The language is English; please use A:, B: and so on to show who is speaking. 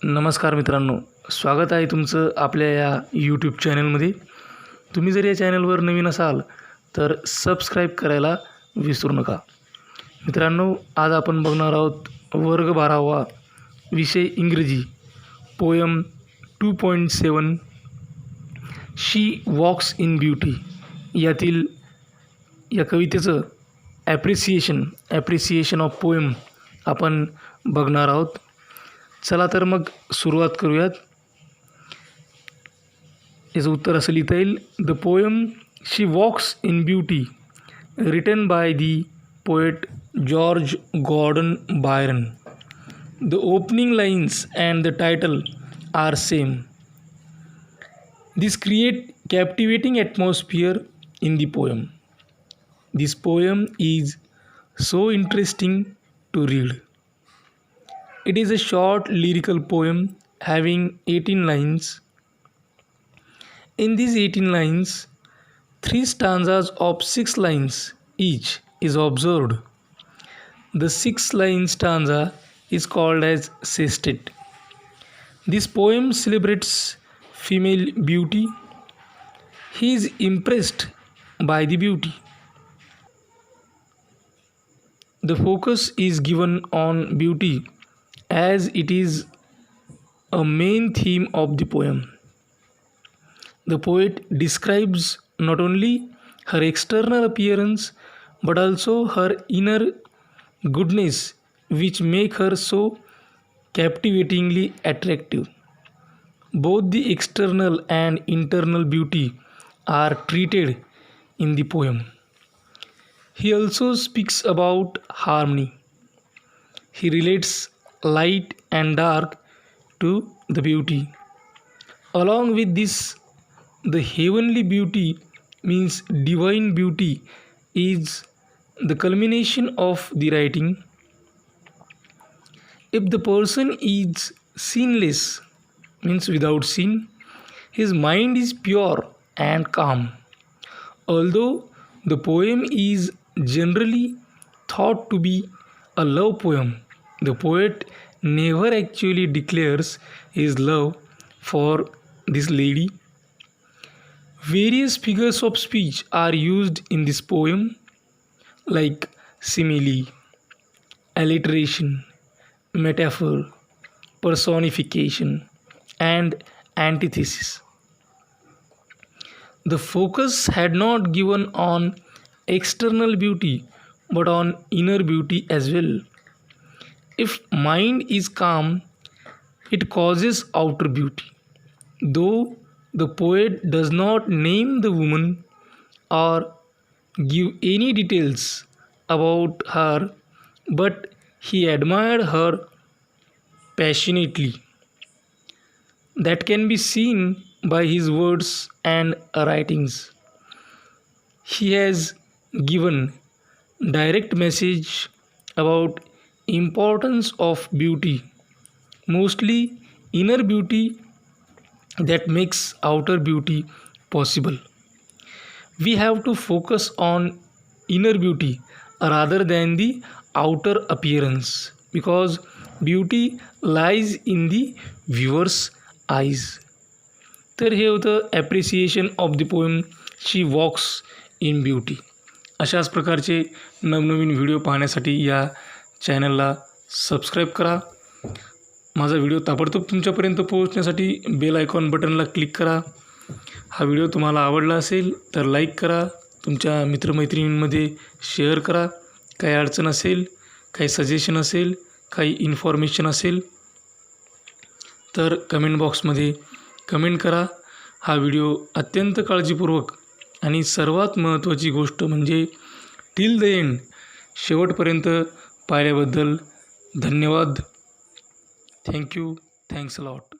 A: नमस्कार मित्रांनो, स्वागत आहे तुमचं आपल्या या यूट्यूब चॅनलमध्ये. तुम्ही जर या चॅनलवर नवीन असाल तर सबस्क्राईब करायला विसरू नका. मित्रांनो, आज आपण बघणार आहोत वर्ग 12वा विषय इंग्रजी poem 2.7 she walks in beauty यातील या कवितेचं ॲप्रिसिएशन ऑफ पोएम आपण बघणार आहोत. चला तर मग सुरुवात करूयात. याचं उत्तर असं लिहिता येईल, the poem she walks in beauty written by the poet George Gordon Byron. The opening lines and the title are same. This create captivating atmosphere in the poem. This poem is so interesting to read. It is a short lyrical poem having 18 lines. In these 18 lines, 3 stanzas of 6 lines each is observed. The 6th line stanza is called as sestet. This poem celebrates female beauty. He is impressed by the beauty. The focus is given on beauty as it is a main theme of the poem. The poet describes not only her external appearance but also her inner goodness, which make her so captivatingly attractive. Both the external and internal beauty are treated in the poem. He also speaks about harmony. He relates light and dark to the beauty. Along with this, the heavenly beauty means divine beauty is the culmination of the writing. If the person is sinless, means without sin, his mind is pure and calm. Although the poem is generally thought to be a love poem, the poet never actually declares his love for this lady. Various figures of speech are used in this poem, like simile, alliteration, metaphor, personification, and antithesis. The focus had not given on external beauty but on inner beauty as well. If mind is calm, it causes outer beauty. Though the poet does not name the woman or give any details about her, but he admired her passionately. That can be seen by his words and writings. He has given direct message about importance of beauty, mostly inner beauty that makes outer beauty possible. We have to focus on inner beauty rather than the outer appearance, because beauty lies in the viewer's eyes. तर हे होतं appreciation of the poem she walks in beauty. अशाच प्रकारचे नवनवीन video पाहण्यासाठी या चॅनलला subscribe करा. माझा व्हिडिओ ताबडतोब तुमच्यापर्यंत पोहोचण्यासाठी बेल आयकॉन बटनला क्लिक करा. हा व्हिडिओ तुम्हाला आवडला असेल तर लाईक करा, तुमच्या मित्रमैत्रिणींमध्ये शेअर करा. काही अडचण असेल, काही सजेशन असेल, काही इन्फॉर्मेशन असेल तर कमेंट बॉक्समध्ये कमेंट करा. हा व्हिडिओ अत्यंत काळजीपूर्वक आणि सर्वात महत्त्वाची गोष्ट म्हणजे टिल द एंड शेवटपर्यंत पाहिल्याबद्दल धन्यवाद. थँक्यू. Thanks a lot.